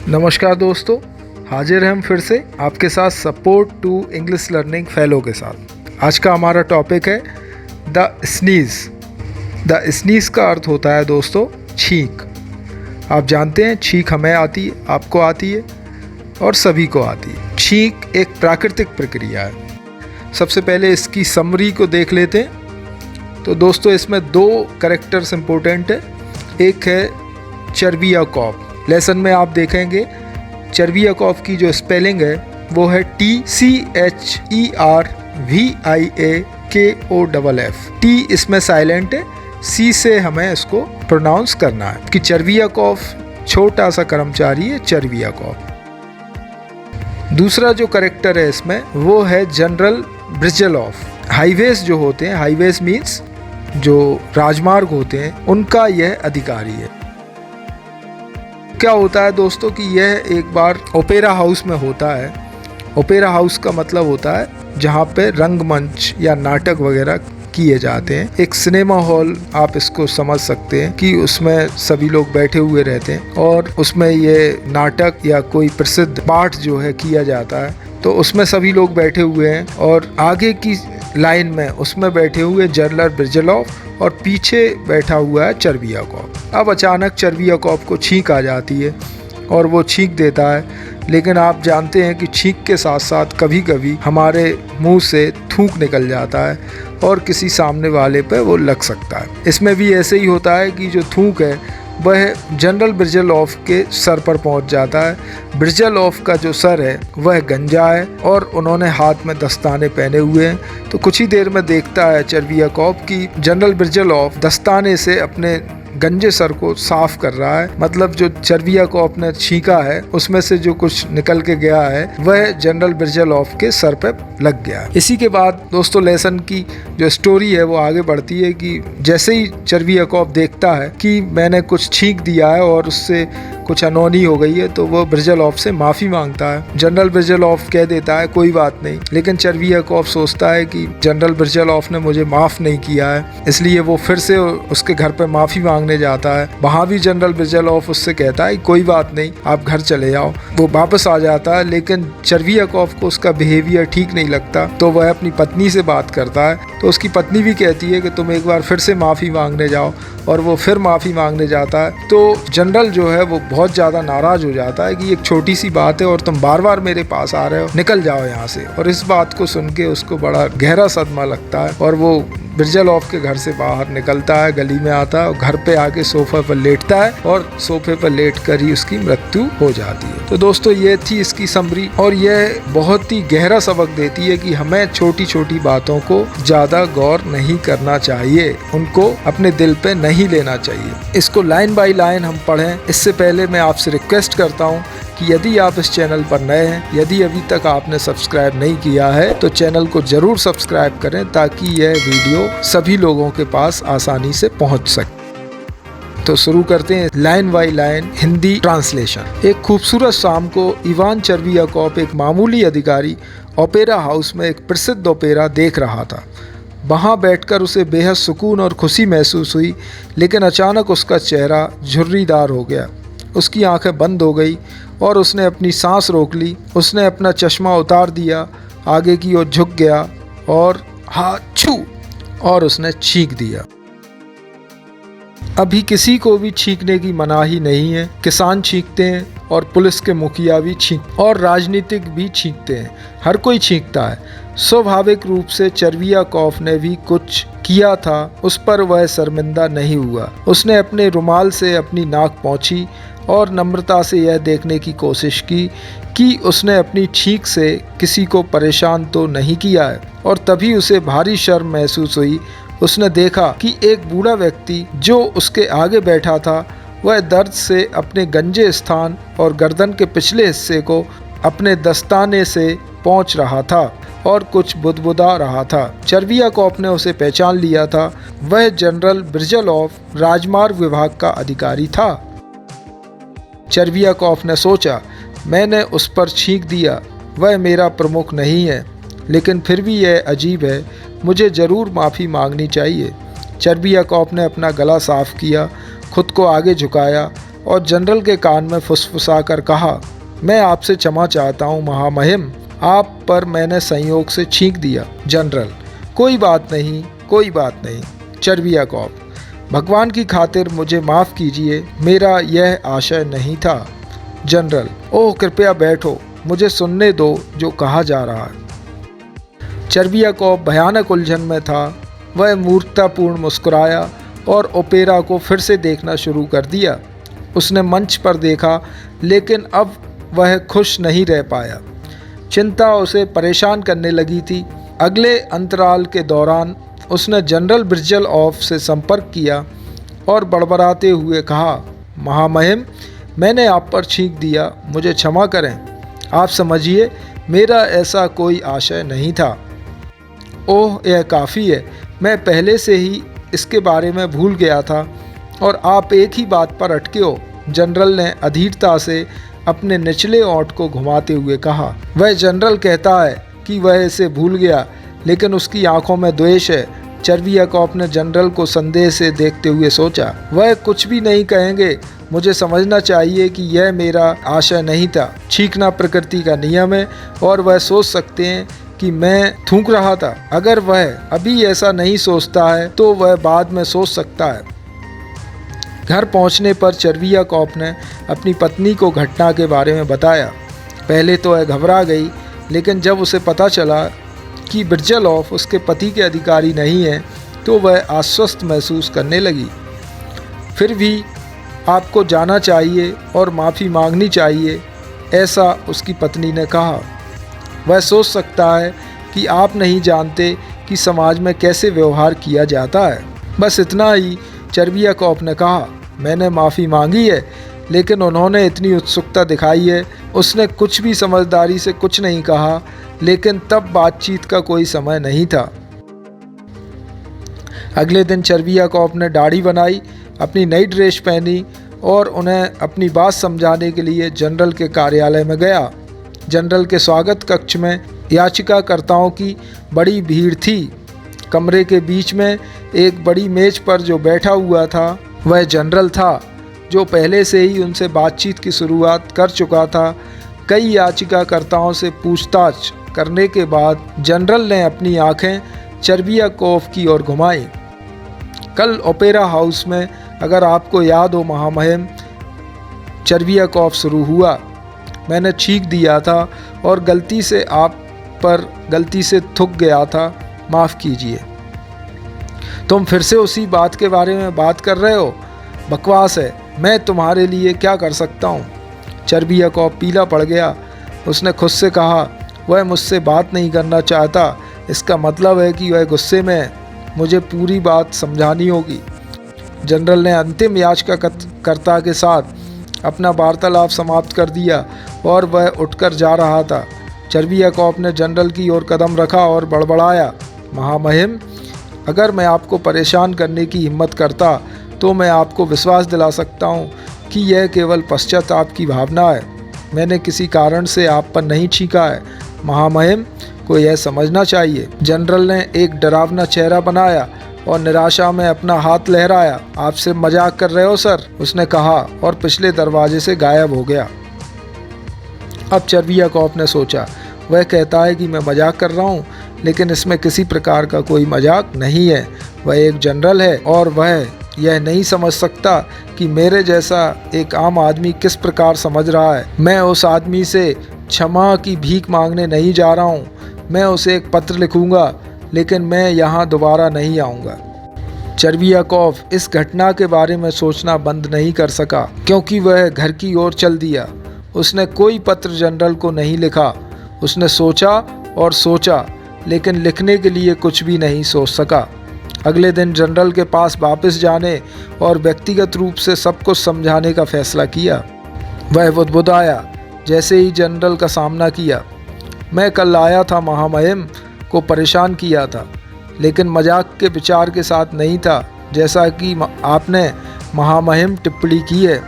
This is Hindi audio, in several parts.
नमस्कार दोस्तों, हाजिर हैं हम फिर से आपके साथ support to English learning fellow के साथ। आज का हमारा टॉपिक है द स्नीज़। द स्नीज़ का अर्थ होता है दोस्तों छींक। आप जानते हैं छींक हमें आती है, आपको आती है और सभी को आती है। छींक एक प्राकृतिक प्रक्रिया है। सबसे पहले इसकी समरी को देख लेते हैं। तो दोस्तों इसमें दो कैरेक्टर्स इम्पोर्टेंट है। एक है चर्बियाकॉफ। लेसन में आप देखेंगे चर्बियाकॉफ की जो स्पेलिंग है वो है TCHERVIAKOFF। टी इसमें साइलेंट है, सी से हमें इसको प्रोनाउंस करना है कि चर्बियाकॉफ छोटा सा कर्मचारी है चर्बियाकॉफ। दूसरा जो कैरेक्टर है इसमें वो है जनरल ब्रिजलॉफ। हाईवेज जो होते हैं, हाईवेज मीन्स जो राजमार्ग होते हैं, उनका यह अधिकारी है। क्या होता है दोस्तों कि यह एक बार ओपेरा हाउस में होता है। ओपेरा हाउस का मतलब होता है जहाँ पे रंगमंच या नाटक वगैरह किए जाते हैं। एक सिनेमा हॉल आप इसको समझ सकते हैं कि उसमें सभी लोग बैठे हुए रहते हैं और उसमें ये नाटक या कोई प्रसिद्ध पाठ जो है किया जाता है। तो उसमें सभी लोग बैठे हुए हैं और आगे की लाइन में उसमें बैठे हुए जनरल ब्रिजलॉफ और पीछे बैठा हुआ है चर्बियाकॉफ। अब अचानक चर्बियाकॉफ को छींक आ जाती है और वो छींक देता है। लेकिन आप जानते हैं कि छींक के साथ साथ कभी कभी हमारे मुंह से थूक निकल जाता है और किसी सामने वाले पे वो लग सकता है। इसमें भी ऐसे ही होता है कि जो थूक है वह जनरल ब्रिजलॉफ के सर पर पहुंच जाता है। ब्रिजलॉफ का जो सर है वह गंजा है और उन्होंने हाथ में दस्ताने पहने हुए हैं। तो कुछ ही देर में देखता है चर्बियाकॉफ की जनरल ब्रिजलॉफ दस्ताने से अपने गंजे सर को साफ कर रहा है। मतलब जो चर्बियाकॉफ ने छींका है उसमें से जो कुछ निकल के गया है वह जनरल ब्रिजलॉफ के सर पे लग गया है। इसी के बाद दोस्तों लेसन की जो स्टोरी है वो आगे बढ़ती है कि जैसे ही चर्बियाकॉफ देखता है कि मैंने कुछ छींक दिया है और उससे कुछ अनहोनी हो गई है, तो वो ब्रिजलॉफ से माफ़ी मांगता है। जनरल ब्रिजलॉफ कह देता है कोई बात नहीं, लेकिन चर्बियाकॉफ सोचता है कि जनरल ब्रिजलॉफ ने मुझे माफ़ नहीं किया है, इसलिए वो फिर से उसके घर पे माफ़ी मांगने जाता है। वहाँ भी जनरल ब्रिजलॉफ उससे कहता है कोई बात नहीं, आप घर चले जाओ। वो वापस आ जाता है, लेकिन चर्बियाकॉफ को उसका बिहेवियर ठीक नहीं लगता, तो वह अपनी पत्नी से बात करता है। तो उसकी पत्नी भी कहती है कि तुम एक बार फिर से माफ़ी मांगने जाओ, और वो फिर माफ़ी मांगने जाता है। तो जनरल जो है वो बहुत ज़्यादा नाराज़ हो जाता है कि एक छोटी सी बात है और तुम बार बार मेरे पास आ रहे हो, निकल जाओ यहाँ से। और इस बात को सुन के उसको बड़ा गहरा सदमा लगता है और वो ब्रिजलॉफ के घर से बाहर निकलता है, गली में आता है और घर पे आके सोफे पर लेटता है और सोफे पर लेट कर ही उसकी मृत्यु हो जाती है। तो दोस्तों ये थी इसकी समरी, और यह बहुत ही गहरा सबक देती है कि हमें छोटी छोटी बातों को ज़्यादा गौर नहीं करना चाहिए, उनको अपने दिल पे नहीं लेना चाहिए। इसको लाइन बाय लाइन हम पढ़ें। इससे पहले मैं आपसे रिक्वेस्ट करता हूँ कि यदि आप इस चैनल पर नए हैं, यदि अभी तक आपने सब्सक्राइब नहीं किया है तो चैनल को ज़रूर सब्सक्राइब करें ताकि यह वीडियो सभी लोगों के पास आसानी से पहुंच सके। तो शुरू करते हैं line by line Hindi translation. एक खूबसूरत शाम को इवान चर्बियाकॉफ एक मामूली अधिकारी ओपेरा हाउस में एक प्रसिद्ध ओपेरा देख रहा था। वहाँ बैठकर उसे बेहद सुकून और खुशी महसूस हुई, लेकिन अचानक उसका चेहरा झुर्रीदार हो गया। उसकी आंखें बंद हो गई और उसने अपनी सांस रोक ली। उसने अपना चश्मा उतार दिया, आगे की ओर झुक गया और हाछू, और उसने छींक दिया। अभी किसी को भी छींकने की मनाही नहीं है। किसान छींकते हैं और पुलिस के मुखिया भी और राजनीतिक भी छींकते हैं। हर कोई छींकता है। स्वाभाविक रूप से चर्बियाकॉफ ने भी कुछ किया था, उस पर वह शर्मिंदा नहीं हुआ। उसने अपने रुमाल से अपनी नाक पोंछी और नम्रता से यह देखने की कोशिश की कि उसने अपनी छींक से किसी को परेशान तो नहीं किया है, और तभी उसे भारी शर्म महसूस हुई। उसने देखा कि एक बूढ़ा व्यक्ति जो उसके आगे बैठा था वह दर्द से अपने गंजे स्थान और गर्दन के पिछले हिस्से को अपने दस्ताने से पोंछ रहा था और कुछ बुदबुदा रहा था। चर्बियाकॉफ ने उसे पहचान लिया था। वह जनरल ब्रिजलॉफ राजमार्ग विभाग का अधिकारी था। चर्बियाकॉफ ने सोचा, मैंने उस पर छींक दिया, वह मेरा प्रमुख नहीं है, लेकिन फिर भी यह अजीब है, मुझे ज़रूर माफ़ी मांगनी चाहिए। चर्बियाकॉफ ने अपना गला साफ किया, खुद को आगे झुकाया और जनरल के कान में फुसफुसा कर कहा, मैं आपसे क्षमा चाहता हूँ महामहिम, आप पर मैंने संयोग से छींक दिया। जनरल, कोई बात नहीं, कोई बात नहीं। चर्वियाकोव, भगवान की खातिर मुझे माफ़ कीजिए, मेरा यह आशय नहीं था। जनरल, ओह कृपया बैठो, मुझे सुनने दो जो कहा जा रहा है। चर्वियाकोव भयानक उलझन में था। वह मूर्खतापूर्ण मुस्कुराया और ओपेरा को फिर से देखना शुरू कर दिया। उसने मंच पर देखा, लेकिन अब वह खुश नहीं रह पाया। चिंता उसे परेशान करने लगी थी। अगले अंतराल के दौरान उसने जनरल बिरजलॉफ से संपर्क किया और बड़बड़ाते हुए कहा, महामहिम, मैंने आप पर छींक दिया, मुझे क्षमा करें। आप समझिए, मेरा ऐसा कोई आशय नहीं था। ओह, यह काफ़ी है, मैं पहले से ही इसके बारे में भूल गया था और आप एक ही बात पर अटके हो। जनरल ने अधीरता से अपने निचले ओंठ को घुमाते हुए कहा। वह जनरल कहता है कि वह इसे भूल गया, लेकिन उसकी आंखों में द्वेष है। चर्वियाकोव ने जनरल को संदेह से देखते हुए सोचा, वह कुछ भी नहीं कहेंगे। मुझे समझना चाहिए कि यह मेरा आशय नहीं था। छींकना प्रकृति का नियम है और वह सोच सकते हैं कि मैं थूक रहा था। अगर वह अभी ऐसा नहीं सोचता है तो वह बाद में सोच सकता है। घर पहुंचने पर चर्वियाकोव ने अपनी पत्नी को घटना के बारे में बताया। पहले तो वह घबरा गई, लेकिन जब उसे पता चला कि बिरजलॉफ उसके पति के अधिकारी नहीं है तो वह आश्वस्त महसूस करने लगी। फिर भी आपको जाना चाहिए और माफ़ी मांगनी चाहिए, ऐसा उसकी पत्नी ने कहा। वह सोच सकता है कि आप नहीं जानते कि समाज में कैसे व्यवहार किया जाता है। बस इतना ही, चर्वियाकोव ने कहा। मैंने माफ़ी मांगी है, लेकिन उन्होंने इतनी उत्सुकता दिखाई है। उसने कुछ भी समझदारी से कुछ नहीं कहा, लेकिन तब बातचीत का कोई समय नहीं था। अगले दिन चर्वियाकोव ने दाढ़ी बनाई, अपनी नई ड्रेस पहनी और उन्हें अपनी बात समझाने के लिए जनरल के कार्यालय में गया। जनरल के स्वागत कक्ष में याचिकाकर्ताओं की बड़ी भीड़ थी। कमरे के बीच में एक बड़ी मेज पर जो बैठा हुआ था वह जनरल था, जो पहले से ही उनसे बातचीत की शुरुआत कर चुका था। कई याचिकाकर्ताओं से पूछताछ करने के बाद जनरल ने अपनी आंखें चर्वियाकोव की ओर घुमाई। कल ओपेरा हाउस में, अगर आपको याद हो महामहिम, चर्वियाकोव शुरू हुआ, मैंने छींक दिया था और गलती से आप पर गलती से थूक गया था, माफ़ कीजिए। तुम फिर से उसी बात के बारे में बात कर रहे हो? बकवास है, मैं तुम्हारे लिए क्या कर सकता हूँ? चर्वियाकोव पीला पड़ गया। उसने खुद से कहा, वह मुझसे बात नहीं करना चाहता, इसका मतलब है कि वह गुस्से में है। मुझे पूरी बात समझानी होगी। जनरल ने अंतिम याचिकाकर्ता के साथ अपना वार्तालाप समाप्त कर दिया और वह उठकर जा रहा था। चर्वियाकोव ने जनरल की ओर कदम रखा और बड़बड़ाया, महामहिम, अगर मैं आपको परेशान करने की हिम्मत करता तो मैं आपको विश्वास दिला सकता हूँ कि यह केवल पश्चाताप की भावना है। मैंने किसी कारण से आप पर नहीं छींका है। महामहिम को यह समझना चाहिए। जनरल ने एक डरावना चेहरा बनाया और निराशा में अपना हाथ लहराया। आपसे मजाक कर रहे हो सर, उसने कहा और पिछले दरवाजे से गायब हो गया। अब चर्वियाकोव ने सोचा, वह कहता है कि मैं मजाक कर रहा हूँ, लेकिन इसमें किसी प्रकार का कोई मजाक नहीं है। वह एक जनरल है और वह यह नहीं समझ सकता कि मेरे जैसा एक आम आदमी किस प्रकार समझ रहा है। मैं उस आदमी से क्षमा की भीख मांगने नहीं जा रहा हूँ। मैं उसे एक पत्र लिखूंगा, लेकिन मैं यहाँ दोबारा नहीं आऊँगा। चर्वियाकोव इस घटना के बारे में सोचना बंद नहीं कर सका, क्योंकि वह घर की ओर चल दिया। उसने कोई पत्र जनरल को नहीं लिखा। उसने सोचा और सोचा, लेकिन लिखने के लिए कुछ भी नहीं सोच सका। अगले दिन जनरल के पास वापस जाने और व्यक्तिगत रूप से सब कुछ समझाने का फैसला किया। वह बुदबुदाया जैसे ही जनरल का सामना किया। मैं कल आया था, महामहिम को परेशान किया था, लेकिन मजाक के विचार के साथ नहीं था, जैसा कि आपने महामहिम टिप्पणी की है।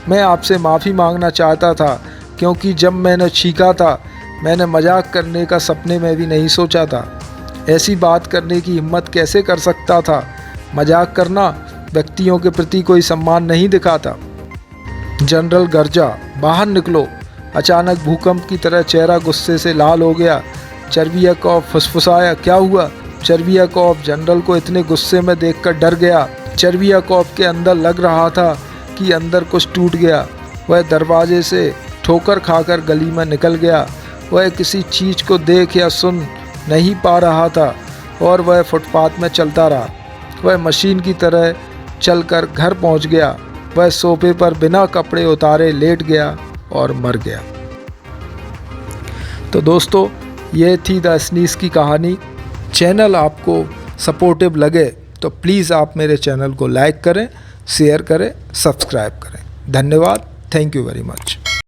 मैं आपसे माफ़ी मांगना चाहता था, क्योंकि जब मैंने छींका था मैंने मजाक करने का सपने में भी नहीं सोचा था। ऐसी बात करने की हिम्मत कैसे कर सकता था? मजाक करना व्यक्तियों के प्रति कोई सम्मान नहीं दिखाता। जनरल गर्जा, बाहर निकलो। अचानक भूकंप की तरह चेहरा गुस्से से लाल हो गया। चर्वियाकोव फुसफुसाया, क्या हुआ? चर्वियाकोव जनरल को इतने गुस्से में देखकर डर गया। चर्वियाकोव के अंदर लग रहा था कि अंदर कुछ टूट गया। वह दरवाजे से ठोकर खाकर गली में निकल गया। वह किसी चीज़ को देख या सुन नहीं पा रहा था और वह फुटपाथ में चलता रहा। वह मशीन की तरह चलकर घर पहुंच गया। वह सोफे पर बिना कपड़े उतारे लेट गया और मर गया। तो दोस्तों, ये थी द स्नीज की कहानी। चैनल आपको सपोर्टिव लगे तो प्लीज़ आप मेरे चैनल को लाइक करें, शेयर करें, सब्सक्राइब करें। धन्यवाद। Thank you very much.